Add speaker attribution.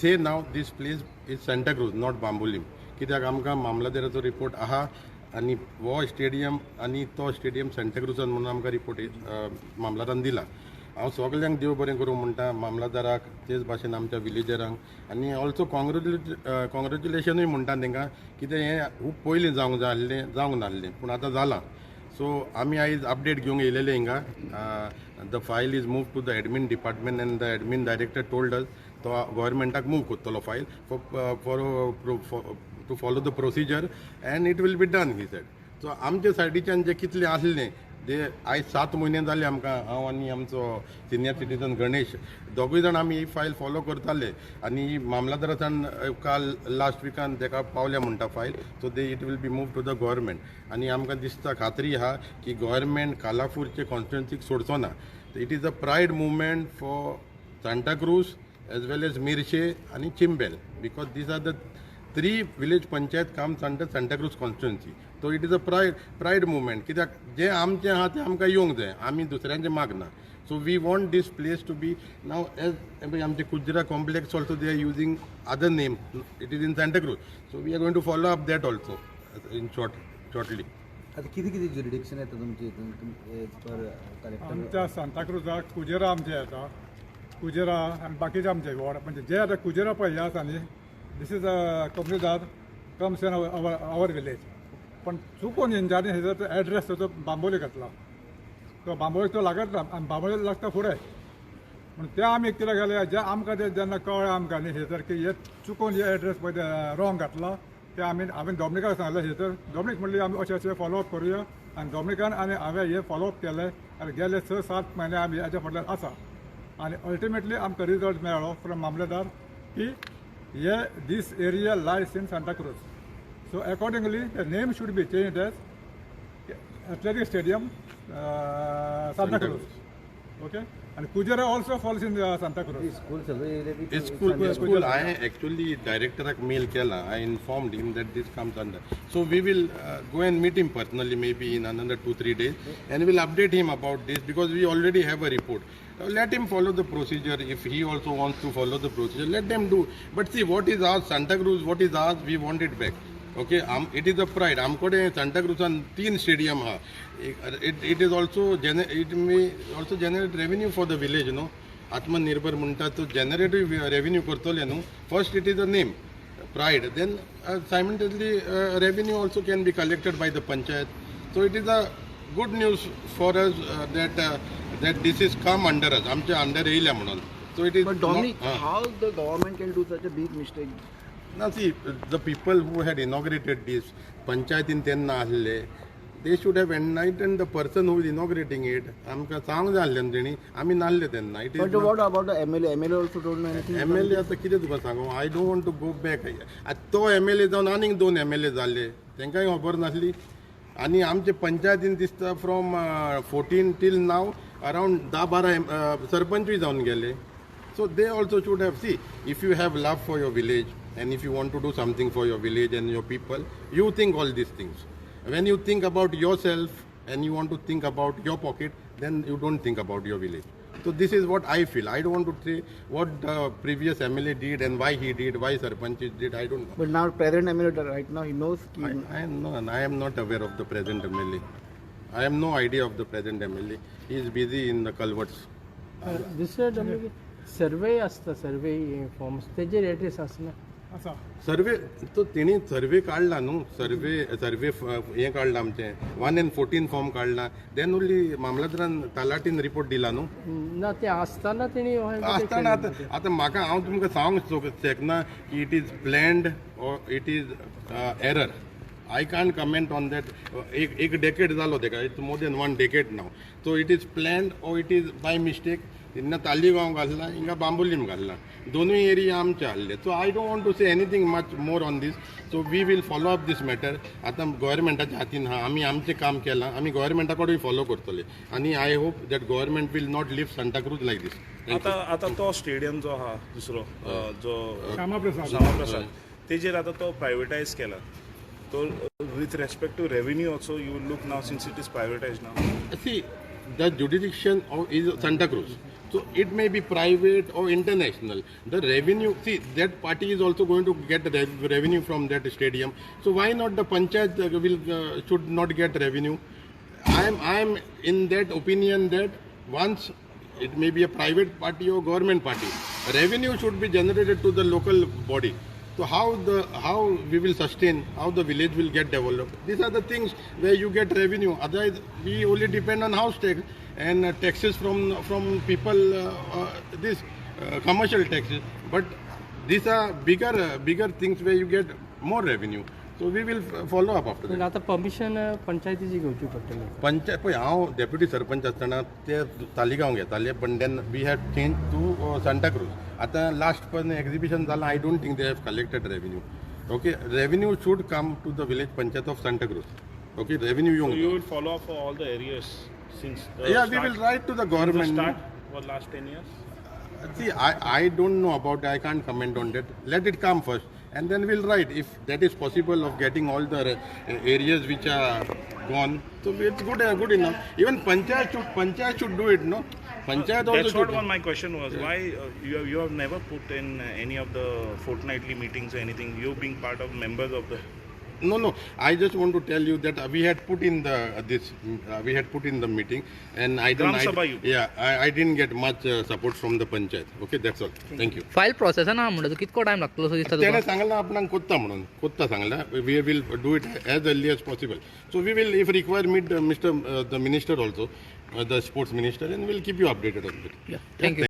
Speaker 1: say now this place is Santa Cruz, not Bambolim. कित्याक आमकां मामलादाराचो report आहा आनी वो स्टेडियम आनी तो स्टेडियम सेंटा क्रुजान म्हणून आमकां रिपोर्ट मामलादारान दिला. हांव सगळ्यांक देव बरें करूं म्हणटा, मामलादाराक तेच भाशेन आमच्या विलेजरांक आनी ऑल्सो कॉंग्रेच्युलेशनूय म्हणटा तांकां, कितें हें खूब पयलीं जावंक जाय आसलें, जावंक नासलें, पूण आतां जालां. सो आमी आयज अपडेट घेवंक येयलेले हिंगा. The file is move to the admin department and the admin director told us तो गव्हर्मेंटाक मूव करतलो file for to follow the procedure and it will be done, he said. So आमचे सायडीच्यान जे कितलें आसलें ते आयज 7 म्हयने जाले आमकां, हांव आनी आमचो सिनियर सिटीजन गणेश दोगूय जाण आमी ही फायल फॉलो करताले आनी मामलादारान काल लास्ट विकान ताका पावल्या म्हणटा file. So they it will be move to the government आनी आमकां दिसता खात्री आहा की गव्हर्मेंट कालापूरचे कॉन्स्टिट्युएन्सीक सोडचो ना. It is a pride movement for Santa Cruz as well as मिर्शे आनी Chimbel, because these are the 3 village panchayat काम Santa Cruz constituency. So it is a pride movement, कित्याक जे आमचें आहा तें आमकां येवंक जाय, आमी दुसऱ्यांचें मागना. So we want this place to be नाव एज आमचे Kujira complex also they are using other name, it is in Santa Cruz. So we are going to follow up that also in shortly.
Speaker 2: आता किती किती ज्युरिडिक्शन येतं तुमची एज पर कलेक्टर?
Speaker 3: आमच्या Santa क्रुजाक कुजेरा आमचे येता, कुजेरा आनी बाकीचे आमचे वॉर्ड, म्हणजे जे आता कुजेरा पळय हे आसा न्ही, this is a company comes in our village. पण चुकून हेंच्यांनी हेजो एड्रेस तो बांबोली घातला, तो बांबोली तो लागत ना आनी बांबोली लागता फुडें. म्हणून ते आमी कितें केलें, जे आमकां ते जेन्ना कळ्ळें आमकां न्ही हेजर की हे चुकून हे एड्रेस पळय रॉंग घातला, ते हांवें डॉमिनिकाक सांगलें हेजर. डॉमिनिक म्हणली आमी अशें फॉलोअप करुया आनी डॉमिनिकान आनी हांवें हे फॉलोअप केलें आनी गेले 6-7 म्हयने आमी हेच्या फाटल्यान आसा. आनी अल्टिमेटली आमकां रिजल्ट मेळ्ळो फ्रॉम मामलेदार की हे this area lies in Santa Cruz. So accordingly the name should be changed as athletic stadium Santa Cruz. Okay, and Kujera also falls in Santa Cruz.
Speaker 2: School सगळे
Speaker 1: School. I actually director mail kela. I informed him that this comes under. So we will go and meet him personally, maybe in another 2-3 days, and we'll update him about this because we already have a report. Let him follow the procedure. If he also wants to follow the procedure, let them do. But see, what is ours, Santa Cruz? What is ours? We want it back. Okay, it is a pride. आमकडे सांता क्रुजान 3 stadium हा. It is also it may also generate revenue for the village, no. आत्मनिर्भर म्हणटा तो generate revenue करतले न्हू. First it is a name, pride. Then simultaneously revenue also can be collected by the panchayat. So it is a good news for us that this is come under us. आमच्या under येयल्या म्हणून. So it is.
Speaker 2: But Dominic, how the government can do such a big mistake?
Speaker 1: Now see, the people who had inaugurated this panchayat in tenna ahले, they should have enlightened the person who is inaugurating it. आमकां सांग जाय आसलें तेणी, आमी नासले तेन्ना. It is.
Speaker 2: But what about the MLA? MLA also don't know anything.
Speaker 1: MLA आतां कितें तुका सांगू, I don't want to go back. आतां तो MLA जावन आनीक 2 MLA जाल्ले, तांकांय खबर नासली. आनी आमचे पंचायतीन दिसता फ्रॉम 14 टील नाव अरावंड 10-12 सरपंचूय जावन गेले. So they also should have, see, if you have love for your village and if you want to do something for your village and your people, you think all these things. When you think about yourself and you want to think about your pocket, then you don't think about your village. So this is what I feel. I don't want to say what the previous MLA did and why he did, why Sarpanch did, I don't know.
Speaker 2: But now present MLA right now he knows.
Speaker 1: I am not aware of the present MLA. I have no idea of the present MLA. He is busy in the culverts.
Speaker 4: दुसरं सर्वे असता, सर्वे forms तेजेर address आसना.
Speaker 3: आसा
Speaker 1: सर्वे तो तेणी सर्वे काढला न्हू. सर्वे हें काडलां आमचें 1 and 14 फॉर्म काडला. देन ओन्ली मामलादारान तलाटीन रिपोर्ट दिला न्हू.
Speaker 4: ना ते आसतना तेणी
Speaker 1: आसतना आतां म्हाका हांव तुमकां सांगूंक शकना की it is planned or it is error. I can't comment on that. एक डेकेड जालो तेका, it's more than 1 decade now. So it is planned or it is by mistake. हिंगा तालिगांव घालला, हिंगा बांबोलीम घालला, दोनूय एरिया आमचे आहले. So I don't want to say anything much more on this. So we will follow up this matter. आतां गोव्हर्मेंटाच्या हातीन आहा, आमी आमचें काम केलां, आमी गोव्हर्मेंटा कडेन फॉलो करतले आनी I hope that government will not leave Santa Cruz like this.
Speaker 5: आता तो स्टेडियम जो आहा दुसरो जो
Speaker 3: श्यामाप्रसाद
Speaker 5: तेजेर आता तो प्रायवेटायज केला. तो with respect to revenue also you will look now since it is privatized now.
Speaker 1: See, the jurisdiction is Santa Cruz, So it may be private or international. The revenue, see, that party is also going to get revenue from that stadium. So why not the panchayat should not get revenue? I am in that opinion that once it may be a private party or government party, revenue should be generated to the local body. So how we will sustain, how the village will get developed? These are the things where you get revenue. Otherwise, we only depend on house tax and taxes from people. Commercial taxes, but these are bigger things where you get more revenue. So we will follow up after
Speaker 4: पण
Speaker 1: that.
Speaker 4: आता permission पंचायतीची घेवची पडटली
Speaker 1: पंचायत पळय हांव deputy sarpanch आसतना ते तालिगांव घेताले पण then we have change to Santacruz. आतां लास्ट पण एक्झिबिशन जालां. I don't think they have collected revenue. Okay, revenue should come to the village panchayat of Santacruz. Okay, revenue
Speaker 5: So you
Speaker 1: येवंक
Speaker 5: will follow up for all the areas since the
Speaker 1: yeah, we
Speaker 5: start-
Speaker 1: will write to the
Speaker 5: since the
Speaker 1: government.
Speaker 5: start for last 10 years.
Speaker 1: See, I don't know about it. I can't comment on that. Let it come first, and then we'll write if that is possible of getting all the areas which are gone. So it's good enough. Even panchayat should do it, no? Panchayat also
Speaker 5: That's
Speaker 1: should.
Speaker 5: what my question was. Why you have never put in any of the fortnightly meetings or anything? You being part of members of the.
Speaker 1: No. I just want to tell you that we had put in we had put in the meeting, and
Speaker 5: Gram Sabha you put.
Speaker 1: I didn't get much support from the panchayat. Okay, that's all. Thank you.
Speaker 6: File process ना म्हणटा कितको time लागतलो असो दिसता
Speaker 1: त्याने
Speaker 6: तुका
Speaker 1: सांगला आपणाक कोत्ता म्हणून कोत्ता सांगला we will do it as early as possible. So we will if require meet the minister also the sports minister, and we'll keep you updated on it.
Speaker 6: Thank you